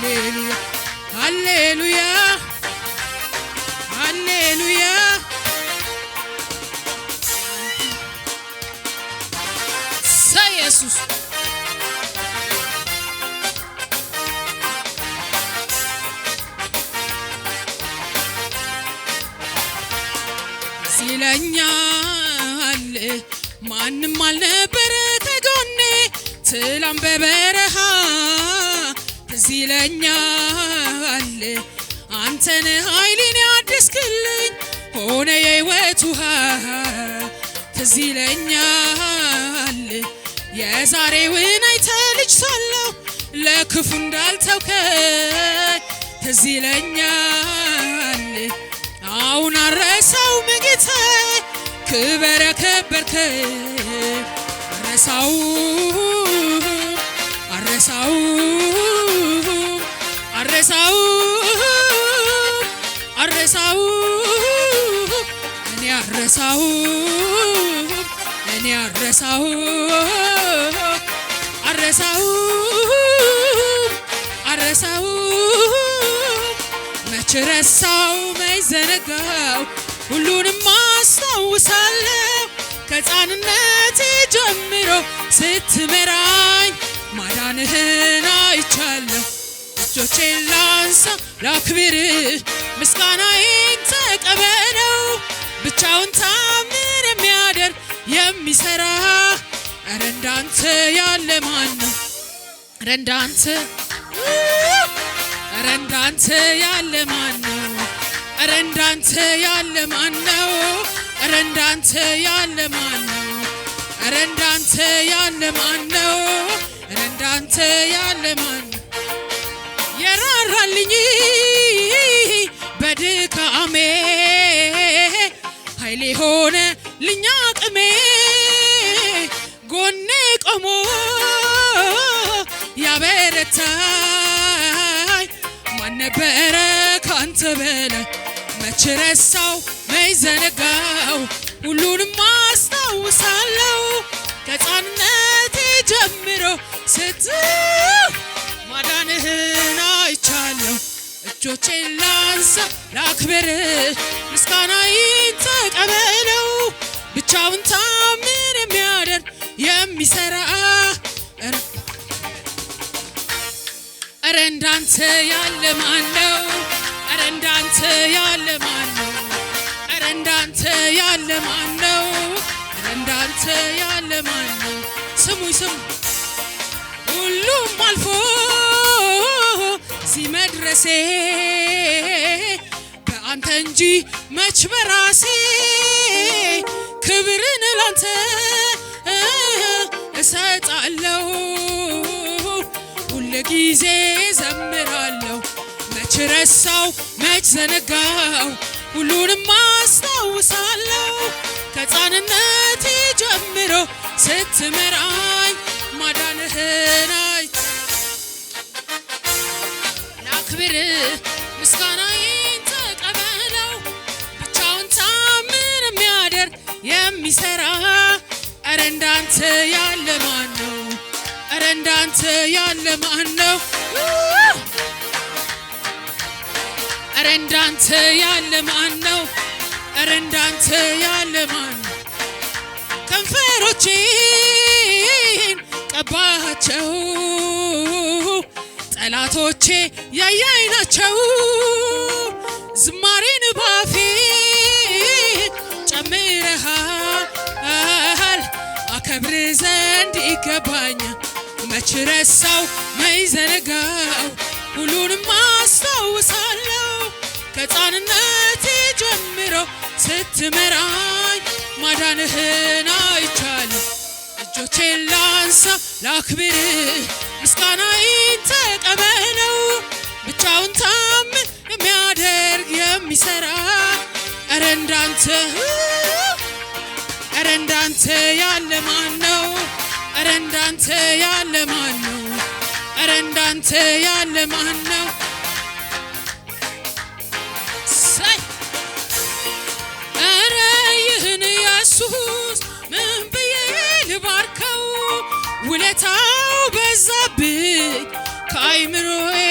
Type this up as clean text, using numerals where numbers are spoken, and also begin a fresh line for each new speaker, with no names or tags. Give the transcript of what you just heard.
ሃሌሉያ ሃሌሉያ ሃሌሉያ ኢየሱስ ሲለኛል ማንም አልነበረ ከጎኔ ትላም በበረሃ ሲለኛል አንተን ኃይሌን ያድስክልኝ ሆነ የሕይወት ውሃ ሲለኛል የዛሬውን አይተህ ልጅ ሳለሁ ለክፉ እንዳልተውከኝ ሲለኛል አሁን አረሳውም ጌታዬ ክብር ያከበርከኝ እኔ አረሳው መች ረሳው መች ዘነጋው ሁሉንም አስታውሳለሁ ከሕፃንነቴ ጀምሮ ስትመራኝ ማዳንህን አይቻለሁ እጆቼን ላንሳ ላክብርህ ምስጋናዬን ተቀበለው ብቻውን ታምር የሚያደርግ የሚሰራ ኧረ እንዳንተ ያለ ማን ነው ኧረ እንዳንተ ያለ ማን ነው ኧረ እንዳንተ ያለ ማን ነው ኧረ እንዳንተ ያለ ማን ነው ኧረ እንዳንተ ያለ ማን ነው ኧረ እንዳንተ ያለ ማን ነው የራራልኝ በድካሜ ኃይሌ ሆነ ልኛ አቅሜ ጎኔ ቆሞ ያበረታኝ ማን ነበረ ካንተ በላይ መች ረሳው መች ዘነጋው ሁሉንም አስታውሳለሁ ከሕፃንነቴ ጀምሮ ማዳንህን አይቻለሁ እጆቼን ላንሳ ላክብርህ ምስጋናዬን ተቀበለው ብቻውን ታምር የሚያደርግ የሚሰራ ኧረ እንዳንተ ያለ ማን ነው ኧረ እንዳንተ ያለ ማን ነው ኧረ እንዳንተ ያለ ማን ነው ኧረ እንዳንተ ያለ ማን ነው ስሙኝ ሁሉም አልፎ ሲመድረሴ በአንተ እንጂ መች በራሴ ክብርን ላንተ እሰጣለሁ ሁልጊዜ ዘምራለሁ መች ረሳው መች ዘነጋው ሁሉንም አስታውሳለሁ ከሕፃንነቴ ጀምሮ ስትመራኝ ማዳንህን ላክብርህ ምስጋናዬን ተቀበለው ብቻውን ታምር የሚያደርግ የሚሰራ ኧረ እንዳንተ ያለ ማን ነው ኧረ እንዳንተ ያለ ማን ነው ኧረ እንዳንተ ያለ ማን ነው ኧረ እንዳንተ ያለ ማን ነው ከንፈሮቼን ቀባቸው ጠላቶቼ ያያይ ናቸው ዝማሬን ባፌ ጨምረሃል አከብር ዘንድ ይገባኛል መች ረሳው መች ዘነጋው ሁሉንም አስታውሳለሁ ከሕፃንነቴ ጀምሮ ስትመራኝ ማዳንህን አይቻለሁ እጆቼን ላንሳ ላክብርህ ምስጋናዬን ተቀበለው ብቻውን ታምር የሚያደርግ የሚሰራ ኧረ እንዳንተ ያለ ማን ነው ኧረ እንዳንተ ያለ ማን ነው ኧረ እንዳንተ ያለ ማን ነው ኧረ ይህን ኢየሱስ ምን ብዬ ልባርከው ውለታው በዛብኝ ከአይምሮዬ